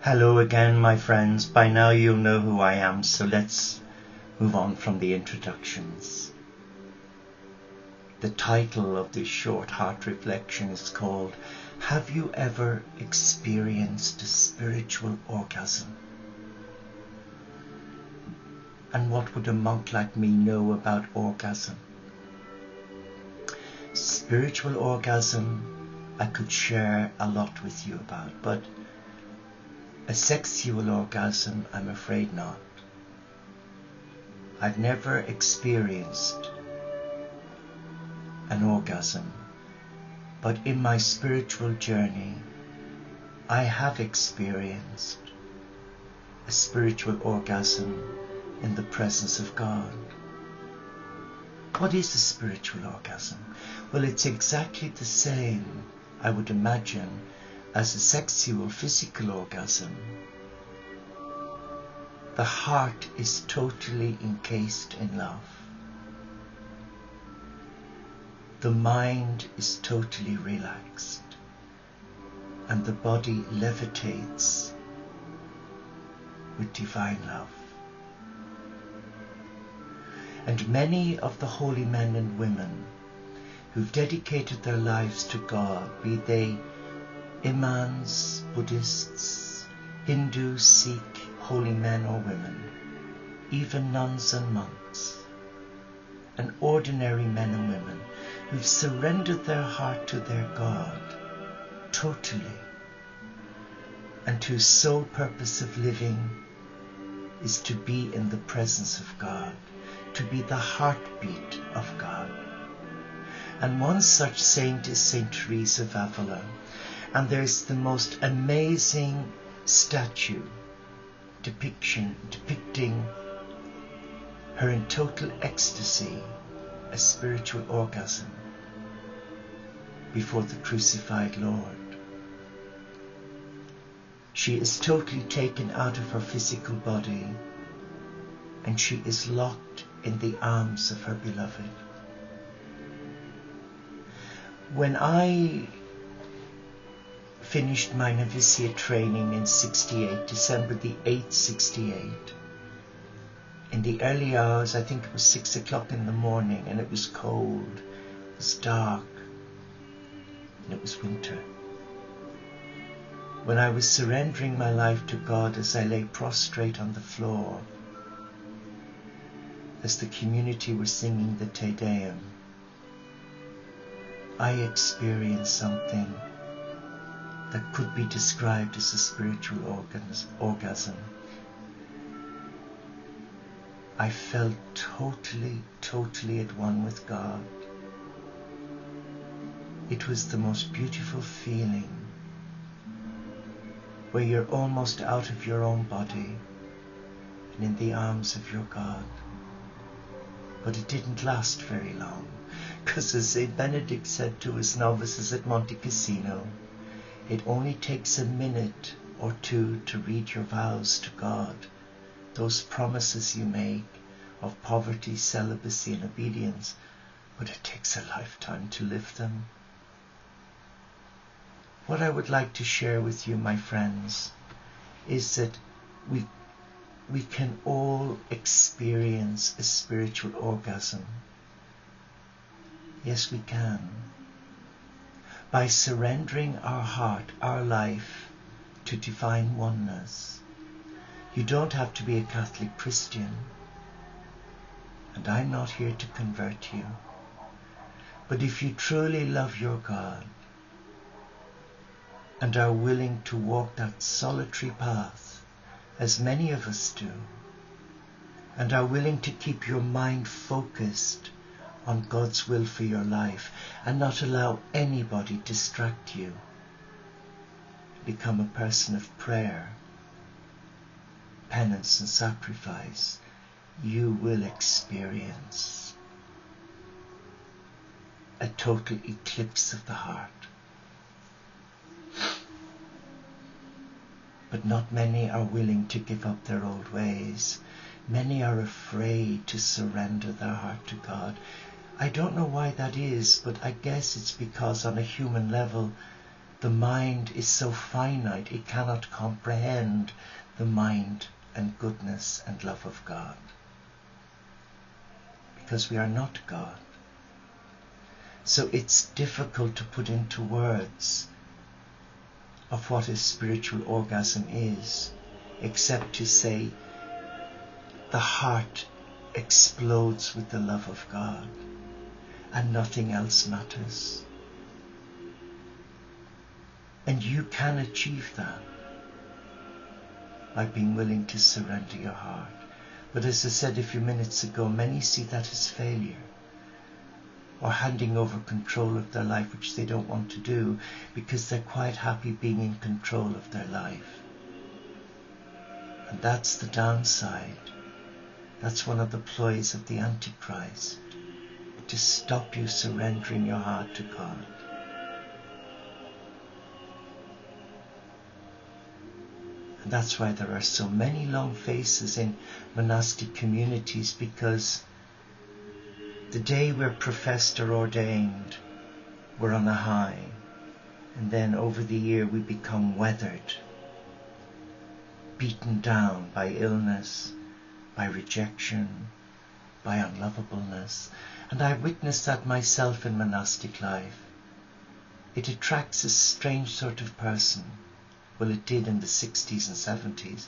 Hello again, my friends. By now you'll know who I am, so let's move on from the introductions. The title of this short heart reflection is called, Have you ever experienced a spiritual orgasm? And what would a monk like me know about orgasm? Spiritual orgasm I could share a lot with you about, but a sexual orgasm, I'm afraid not. I've never experienced an orgasm, but in my spiritual journey, I have experienced a spiritual orgasm in the presence of God. What is a spiritual orgasm? Well, it's exactly the same, I would imagine, as a sexual, physical orgasm. The heart is totally encased in love. The mind is totally relaxed, and the body levitates with divine love. And many of the holy men and women who've dedicated their lives to God, be they Imams, Buddhists, Hindus, Sikh, holy men or women, even nuns and monks, and ordinary men and women who've surrendered their heart to their God totally, and whose sole purpose of living is to be in the presence of God, to be the heartbeat of God. And one such saint is Saint Teresa of Avila. And there's the most amazing statue depicting her in total ecstasy, a spiritual orgasm before the crucified Lord. She is totally taken out of her physical body, and she is locked in the arms of her beloved. When I finished my novitiate training in 68, December the 8th, 68. In the early hours, I think it was 6 o'clock in the morning, and it was cold, it was dark, and it was winter. When I was surrendering my life to God as I lay prostrate on the floor, as the community were singing the Te Deum, I experienced something that could be described as a spiritual orgasm. I felt totally at one with God. It was the most beautiful feeling, where you're almost out of your own body and in the arms of your God. But it didn't last very long, because as St. Benedict said to his novices at Monte Cassino, it only takes a minute or two to read your vows to God, those promises you make of poverty, celibacy, and obedience, but it takes a lifetime to live them. What I would like to share with you, my friends, is that we can all experience a spiritual orgasm. Yes, we can. By surrendering our heart, our life, to divine oneness. You don't have to be a Catholic Christian, and I'm not here to convert you. But if you truly love your God and are willing to walk that solitary path, as many of us do, and are willing to keep your mind focused on God's will for your life and not allow anybody distract you, become a person of prayer, penance and sacrifice, you will experience a total eclipse of the heart. But not many are willing to give up their old ways. Many are afraid to surrender their heart to God. I don't know why that is, but I guess it's because on a human level the mind is so finite it cannot comprehend the mind and goodness and love of God. Because we are not God. So it's difficult to put into words of what a spiritual orgasm is, except to say the heart explodes with the love of God and nothing else matters. And you can achieve that by being willing to surrender your heart. But as I said a few minutes ago, many see that as failure, or handing over control of their life, which they don't want to do because they're quite happy being in control of their life. And that's the downside. That's one of the ploys of the Antichrist, to stop you surrendering your heart to God. And that's why there are so many long faces in monastic communities, because the day we're professed or ordained, we're on a high. And then over the year we become weathered, beaten down by illness, by rejection, by unlovableness. And I witnessed that myself in monastic life. It attracts a strange sort of person. Well, it did in the 60s and 70s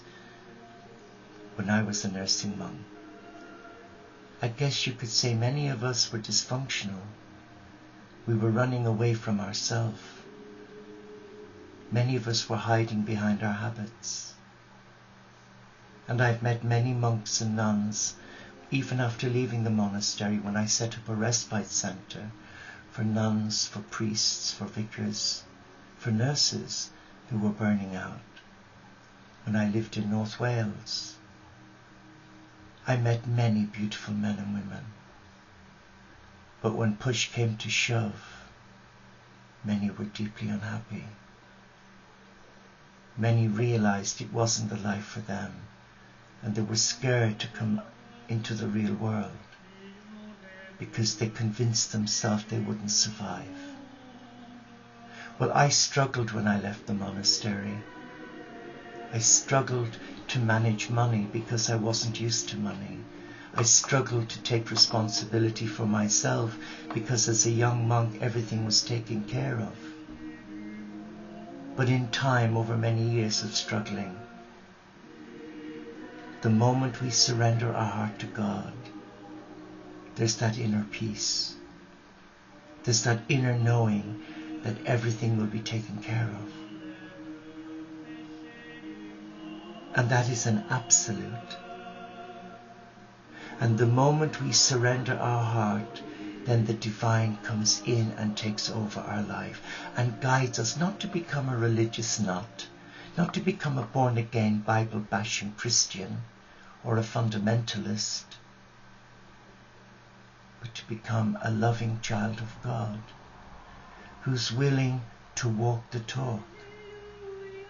when I was a nursing monk. I guess you could say many of us were dysfunctional. We were running away from ourselves. Many of us were hiding behind our habits. And I've met many monks and nuns, even after leaving the monastery, when I set up a respite centre for nuns, for priests, for vicars, for nurses who were burning out. When I lived in North Wales, I met many beautiful men and women. But when push came to shove, many were deeply unhappy. Many realized it wasn't the life for them, and they were scared to come into the real world because they convinced themselves they wouldn't survive. Well, I struggled when I left the monastery. I struggled to manage money because I wasn't used to money. I struggled to take responsibility for myself because as a young monk everything was taken care of. But in time, over many years of struggling, the moment we surrender our heart to God, there's that inner peace. There's that inner knowing that everything will be taken care of. And that is an absolute. And the moment we surrender our heart, then the divine comes in and takes over our life and guides us not to become a religious nut, not to become a born-again Bible-bashing Christian or a fundamentalist, but to become a loving child of God who's willing to walk the talk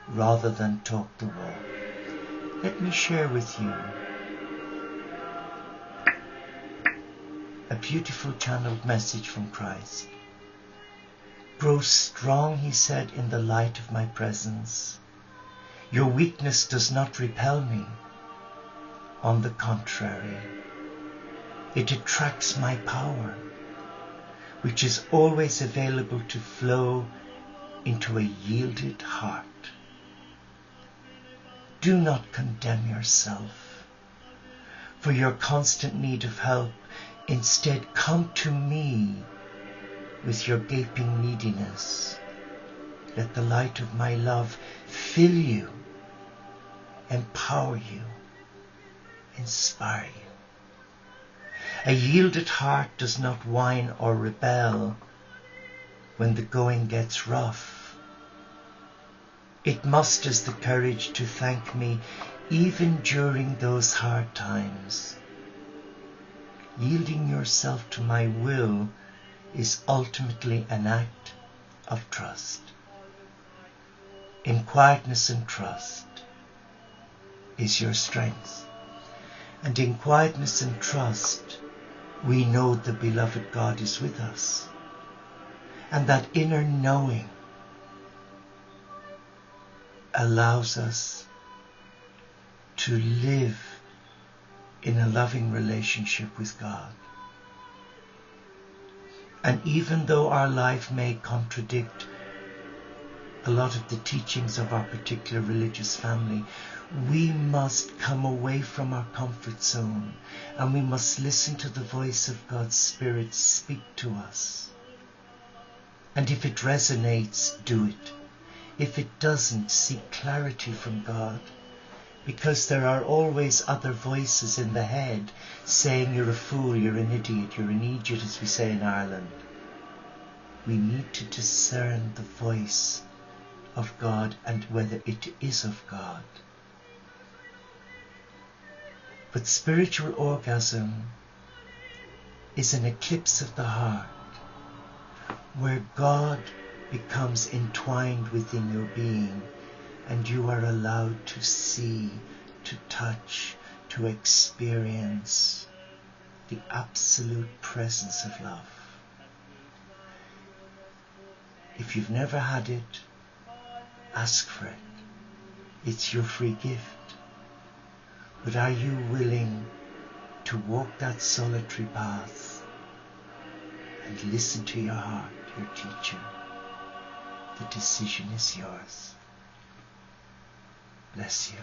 rather than talk the walk. Let me share with you a beautiful channeled message from Christ. Grow strong, he said, in the light of my presence. Your weakness does not repel me. On the contrary, it attracts my power, which is always available to flow into a yielded heart. Do not condemn yourself for your constant need of help. Instead, come to me with your gaping neediness. Let the light of my love fill you, empower you, inspire you. A yielded heart does not whine or rebel when the going gets rough. It musters the courage to thank me even during those hard times. Yielding yourself to my will is ultimately an act of trust. In quietness and trust is your strength. And in quietness and trust, we know the beloved God is with us. And that inner knowing allows us to live in a loving relationship with God. And even though our life may contradict a lot of the teachings of our particular religious family, we must come away from our comfort zone and we must listen to the voice of God's Spirit speak to us. And if it resonates, do it. If it doesn't, seek clarity from God. Because there are always other voices in the head saying you're a fool, you're an idiot, you're an idiot, as we say in Ireland. We need to discern the voice of God and whether it is of God. But spiritual orgasm is an eclipse of the heart, where God becomes entwined within your being and you are allowed to see, to touch, to experience the absolute presence of love. If you've never had it, ask for it. It's your free gift. But are you willing to walk that solitary path and listen to your heart, your teacher? The decision is yours. Bless you.